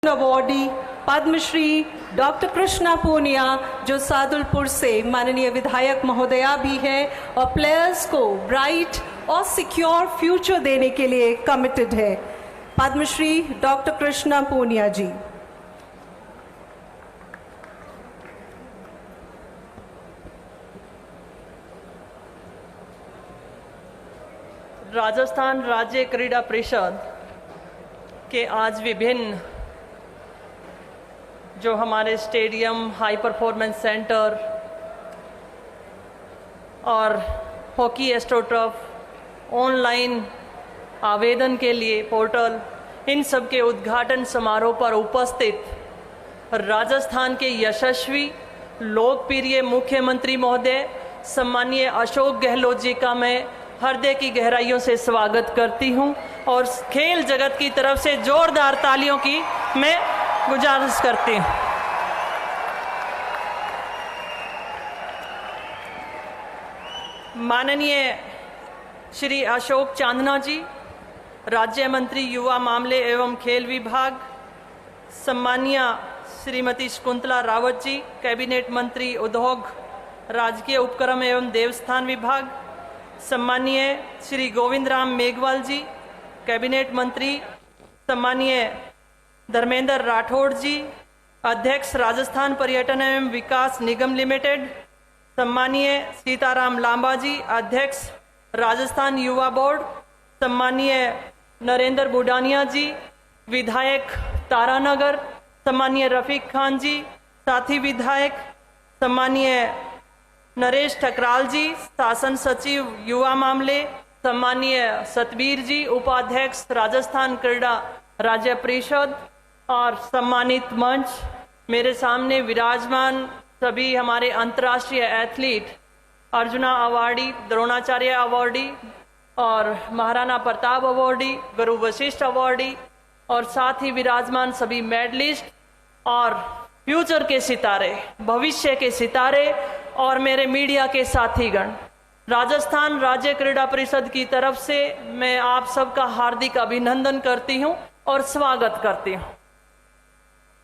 Awardee Padmashri doctor Krishna Poonia जो सादुलपुर से माननीय विधायक महोदया भी है और प्लेयर्स को ब्राइट और सिक्योर फ्यूचर देने के लिए कमिटेड है। पद्मश्री डॉक्टर कृष्णा पूनिया जी। राजस्थान राज्य क्रीड़ा परिषद के आज विभिन्न जो हमारे स्टेडियम, हाई परफॉर्मेंस सेंटर और हॉकी एस्ट्रोटर्फ, ऑनलाइन आवेदन के लिए पोर्टल, इन सब के उद्घाटन समारोह पर उपस्थित राजस्थान के यशस्वी लोकप्रिय मुख्यमंत्री महोदय सम्मानीय अशोक गहलोत जी का मैं हृदय की गहराइयों से स्वागत करती हूं और खेल जगत की तरफ से जोरदार तालियों की मैं गुजारिश करती हूं। माननीय श्री अशोक चांदना जी, राज्य मंत्री युवा मामले एवं खेल विभाग, सम्मानीय श्रीमती शकुंतला रावत जी, कैबिनेट मंत्री उद्योग, राजकीय उपक्रम एवं देवस्थान विभाग, सम्मानीय श्री गोविंद राम मेघवाल जी, कैबिनेट मंत्री, सम्मानीय धर्मेंद्र राठौड़ जी, अध्यक्ष राजस्थान पर्यटन एवं विकास निगम लिमिटेड, सम्मानीय सीताराम लांबा जी, अध्यक्ष राजस्थान युवा बोर्ड, सम्मानीय नरेंद्र बुडानिया जी, विधायक तारानगर, सम्मानीय रफीक खान जी, साथी विधायक, सम्मानीय नरेश ठकराल जी, शासन सचिव युवा मामले, सम्मानीय सतबीर जी, उपाध्यक्ष राजस्थान क्रीड़ा राज्य परिषद और सम्मानित मंच, मेरे सामने विराजमान सभी हमारे अंतर्राष्ट्रीय athlete, arjuna awardee, Dronacharya awardee और महाराणा प्रताप अवार्डी, गुरु वशिष्ठ अवार्डी और साथ ही विराजमान सभी मेडलिस्ट और फ्यूचर के सितारे, भविष्य के सितारे और मेरे मीडिया के साथीगण, राजस्थान राज्य क्रीड़ा परिषद की तरफ से मैं आप सबका हार्दिक अभिनंदन करती हूं और स्वागत करती हूं।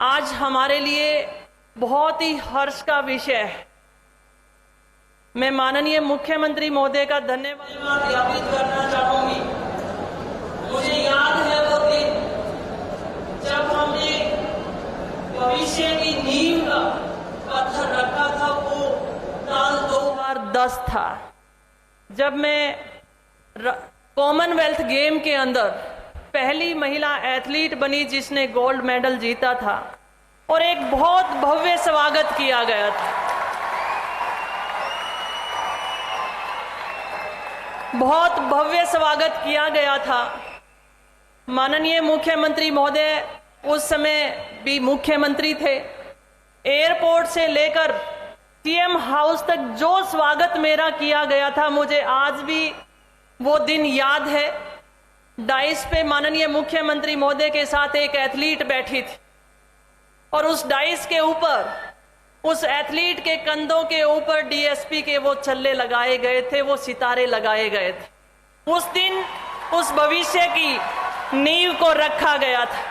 आज हमारे लिए बहुत ही हर्ष का विषय है। मैं माननीय मुख्यमंत्री महोदय का धन्यवाद ज्ञापित करना चाहूंगी। मुझे याद है वो दिन जब हमने भविष्य की नींव का पत्थर रखा था, वो साल 2010 था, जब मैं कॉमनवेल्थ गेम के अंदर पहली महिला एथलीट बनी जिसने गोल्ड मेडल जीता था और एक बहुत भव्य स्वागत किया गया था। बहुत भव्य स्वागत किया गया था। माननीय मुख्यमंत्री महोदय उस समय भी मुख्यमंत्री थे। एयरपोर्ट से लेकर सीएम हाउस तक जो स्वागत मेरा किया गया था, मुझे आज भी वो दिन याद है। डाइस पे माननीय मुख्यमंत्री महोदय के साथ एक एथलीट बैठी थी और उस डाइस के ऊपर, उस एथलीट के कंधों के ऊपर डीएसपी के वो छल्ले लगाए गए थे, वो सितारे लगाए गए थे। उस दिन उस भविष्य की नींव को रखा गया था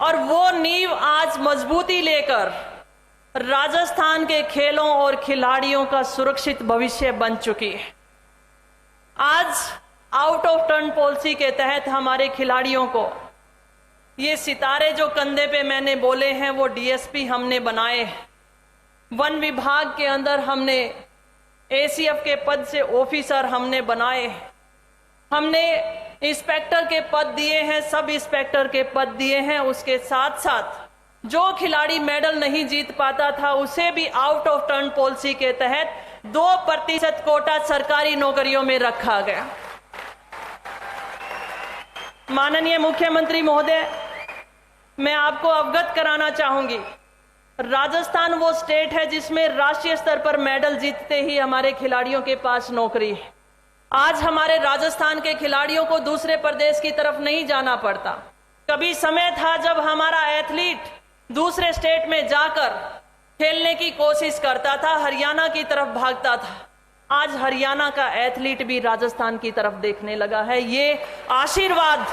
और वो नींव आज मजबूती लेकर राजस्थान के खेलों और खिलाड़ियों का सुरक्षित भविष्य बन चुकी है। आज आउट ऑफ टर्न पॉलिसी के तहत हमारे खिलाड़ियों को ये सितारे जो कंधे पे मैंने बोले हैं वो डीएसपी हमने बनाए हैं। वन विभाग के अंदर हमने एसीएफ के पद से ऑफिसर हमने बनाए हैं। हमने इंस्पेक्टर के पद दिए हैं, सब इंस्पेक्टर के पद दिए हैं। उसके साथ साथ जो खिलाड़ी मेडल नहीं जीत पाता था उसे भी आउट ऑफ टर्न पॉलिसी के तहत 2% कोटा सरकारी नौकरियों में रखा गया। माननीय मुख्यमंत्री महोदय, मैं आपको अवगत कराना चाहूंगी, राजस्थान वो स्टेट है जिसमें राष्ट्रीय स्तर पर मेडल जीतते ही हमारे खिलाड़ियों के पास नौकरी है। आज हमारे राजस्थान के खिलाड़ियों को दूसरे प्रदेश की तरफ नहीं जाना पड़ता। कभी समय था जब हमारा एथलीट दूसरे स्टेट में जाकर खेलने की कोशिश करता था, हरियाणा की तरफ भागता था। आज हरियाणा का एथलीट भी राजस्थान की तरफ देखने लगा है। ये आशीर्वाद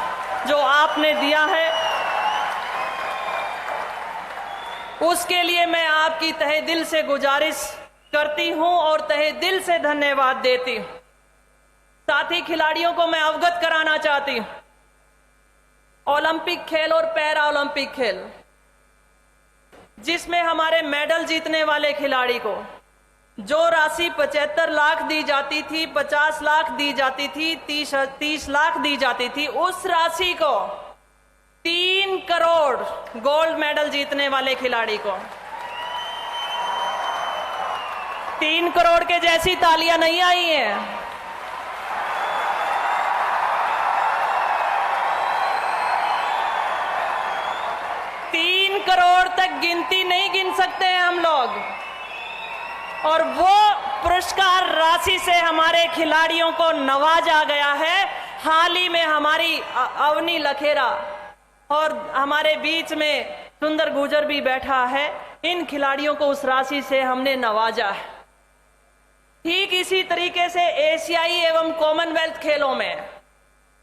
जो आपने दिया है, उसके लिए मैं आपकी तहे दिल से गुजारिश करती हूं और तहे दिल से धन्यवाद देती हूं। साथ ही खिलाड़ियों को मैं अवगत कराना चाहती हूं, ओलंपिक खेल और पैरा ओलंपिक खेल जिसमें हमारे मेडल जीतने वाले खिलाड़ी को जो राशि 75 लाख दी जाती थी, 50 लाख दी जाती थी, 30 लाख दी जाती थी, उस राशि को 3 करोड़ गोल्ड मेडल जीतने वाले खिलाड़ी को 3 करोड़ के जैसी तालियां नहीं आई हैं। 3 करोड़ तक गिनती नहीं गिन सकते हैं हम लोग, और वो पुरस्कार राशि से हमारे खिलाड़ियों को नवाजा गया है। हाल ही में हमारी अवनी लखेरा और हमारे बीच में सुंदर गुर्जर भी बैठा है, इन खिलाड़ियों को उस राशि से हमने नवाजा है। ठीक इसी तरीके से एशियाई एवं कॉमनवेल्थ खेलों में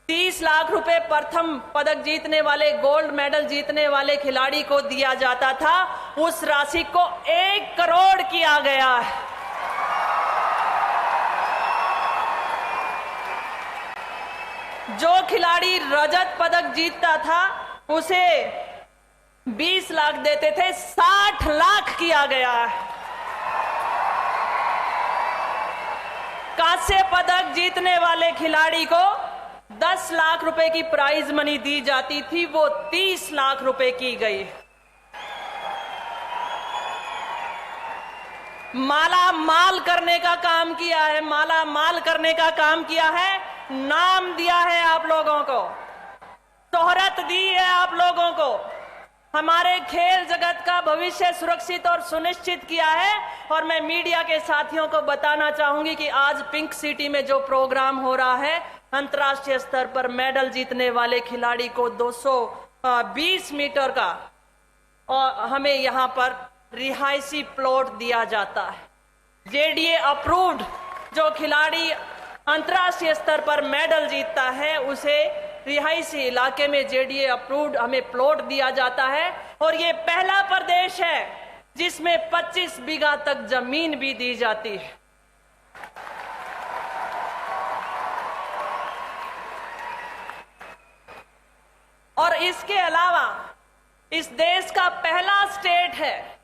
30 लाख रुपए प्रथम पदक जीतने वाले, गोल्ड मेडल जीतने वाले खिलाड़ी को दिया जाता था, उस राशि को 1 करोड़ किया गया है। जो खिलाड़ी रजत पदक जीतता था उसे 20 लाख देते थे, 60 लाख किया गया है। कांस्य पदक जीतने वाले खिलाड़ी को 10 लाख रुपए की प्राइज मनी दी जाती थी, वो 30 लाख रुपए की गई। माला माल करने का काम किया है, माला माल करने का काम किया है, नाम दिया है आप लोगों को, शोहरत दी है आप लोगों को, हमारे खेल जगत का भविष्य सुरक्षित और सुनिश्चित किया है। और मैं मीडिया के साथियों को बताना चाहूंगी कि आज पिंक सिटी में जो प्रोग्राम हो रहा है, अंतर्राष्ट्रीय स्तर पर मेडल जीतने वाले खिलाड़ी को 220 मीटर का और हमें यहां पर रिहायशी प्लॉट दिया जाता है। जेडीए अप्रूव्ड जो खिलाड़ी अंतर्राष्ट्रीय स्तर पर मेडल जीतता है उसे रिहायशी इलाके में जेडीए अप्रूव्ड हमें प्लॉट दिया जाता है, और ये पहला प्रदेश है जिसमें 25 बीघा तक जमीन भी दी जाती है। और इसके अलावा इस देश का पहला स्टेट है,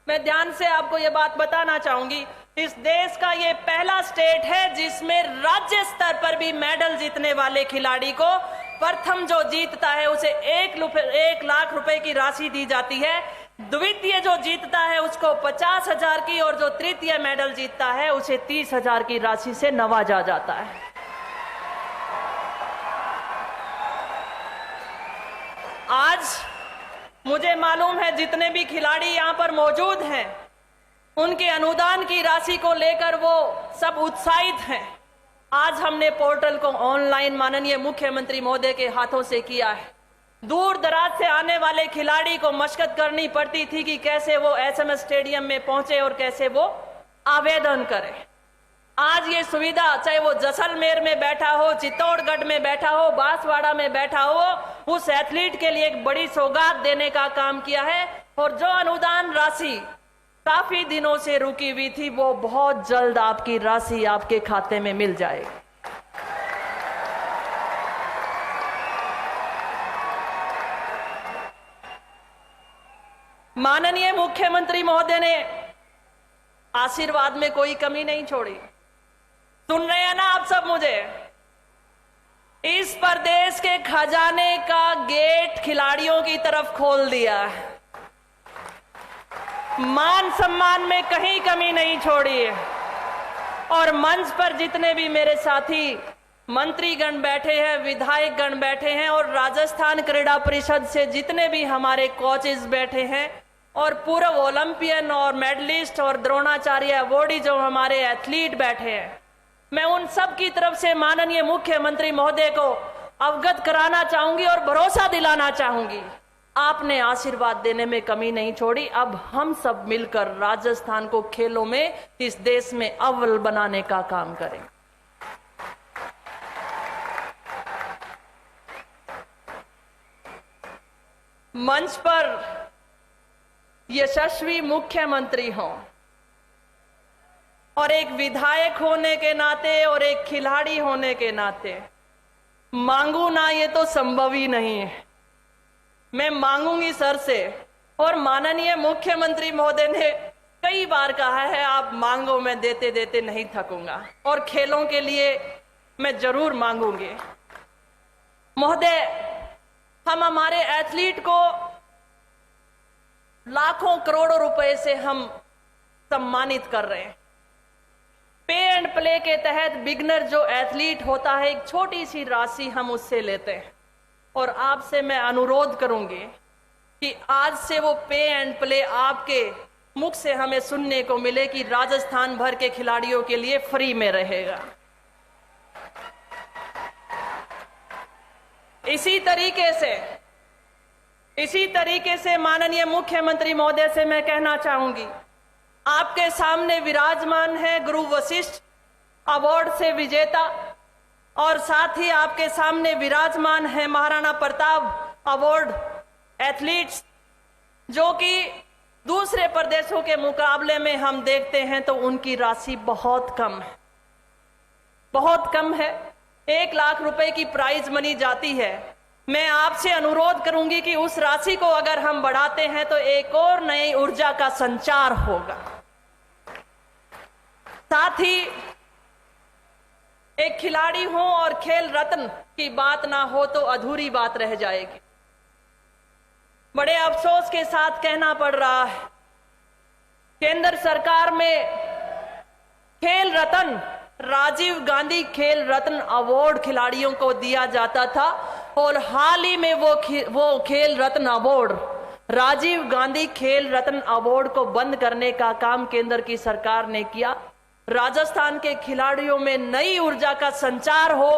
मैं ध्यान से आपको ये बात बताना चाहूंगी, इस देश का ये पहला स्टेट है जिसमें राज्य स्तर पर भी मेडल जीतने वाले खिलाड़ी को प्रथम जो जीतता है उसे 1 लाख रुपए की राशि दी जाती है, द्वितीय जो जीतता है उसको 50,000 की, और जो तृतीय मेडल जीतता है उसे 30,000 की राशि से नवाजा जाता है। आज मुझे मालूम है जितने भी खिलाड़ी यहां पर मौजूद हैं उनके अनुदान की राशि को लेकर वो सब उत्साहित हैं। आज हमने पोर्टल को ऑनलाइन माननीय मुख्यमंत्री महोदय के हाथों से किया है। दूर दराज से आने वाले खिलाड़ी को मशक्कत करनी पड़ती थी कि कैसे वो एसएमएस स्टेडियम में पहुंचे और कैसे वो आवेदन करें। आज ये सुविधा चाहे वो जैसलमेर में बैठा हो, चित्तौड़गढ़ में बैठा हो, बांसवाड़ा में बैठा हो, उस एथलीट के लिए एक बड़ी सौगात देने का काम किया है। और जो अनुदान राशि काफी दिनों से रुकी हुई थी वो बहुत जल्द आपकी राशि आपके खाते में मिल जाएगी। माननीय मुख्यमंत्री महोदय ने आशीर्वाद में कोई कमी नहीं छोड़ी। सुन रहे हैं ना आप सब मुझे? इस प्रदेश के खजाने का गेट खिलाड़ियों की तरफ खोल दिया है, मान सम्मान में कहीं कमी नहीं छोड़ी है। और मंच पर जितने भी मेरे साथी मंत्रीगण बैठे हैं, विधायकगण बैठे हैं, और राजस्थान क्रीड़ा परिषद से जितने भी हमारे कोचेस बैठे हैं, और पूर्व ओलंपियन और मेडलिस्ट और द्रोणाचार्य अवॉर्डी जो हमारे एथलीट बैठे हैं, मैं उन सब की तरफ से माननीय मुख्यमंत्री महोदय को अवगत कराना चाहूंगी और भरोसा दिलाना चाहूंगी, आपने आशीर्वाद देने में कमी नहीं छोड़ी। अब हम सब मिलकर राजस्थान को खेलों में इस देश में अव्वल बनाने का काम करें। मंच पर यशस्वी मुख्यमंत्री हों और एक विधायक होने के नाते और एक खिलाड़ी होने के नाते मांगू ना, ये तो संभव ही नहीं है। मैं मांगूंगी सर से, और माननीय मुख्यमंत्री महोदय ने कई बार कहा है आप मांगो, मैं देते देते नहीं थकूंगा, और खेलों के लिए मैं जरूर मांगूंगी। महोदय, हम हमारे एथलीट को लाखों करोड़ों रुपए से हम सम्मानित कर रहे हैं। पे एंड प्ले के तहत बिगनर जो एथलीट होता है, एक छोटी सी राशि हम उससे लेते हैं, और आपसे मैं अनुरोध करूंगी कि आज से वो पे एंड प्ले आपके मुख से हमें सुनने को मिले कि राजस्थान भर के खिलाड़ियों के लिए फ्री में रहेगा। इसी तरीके से माननीय मुख्यमंत्री महोदय से मैं कहना चाहूंगी, आपके सामने विराजमान है गुरु वशिष्ठ अवार्ड से विजेता, और साथ ही आपके सामने विराजमान है महाराणा प्रताप अवार्ड एथलीट्स, जो कि दूसरे प्रदेशों के मुकाबले में हम देखते हैं तो उनकी राशि बहुत कम है, बहुत कम है। 1 लाख रुपए की प्राइज मनी जाती है। मैं आपसे अनुरोध करूंगी कि उस राशि को अगर हम बढ़ाते हैं तो एक और नई ऊर्जा का संचार होगा। साथ ही एक खिलाड़ी हो और खेल रत्न की बात ना हो तो अधूरी बात रह जाएगी। बड़े अफसोस के साथ कहना पड़ रहा है, केंद्र सरकार में खेल रत्न, राजीव गांधी खेल रत्न अवार्ड खिलाड़ियों को दिया जाता था, और हाल ही में वो खेल रत्न अवार्ड, राजीव गांधी खेल रत्न अवार्ड को बंद करने का काम केंद्र की सरकार ने किया। राजस्थान के खिलाड़ियों में नई ऊर्जा का संचार हो,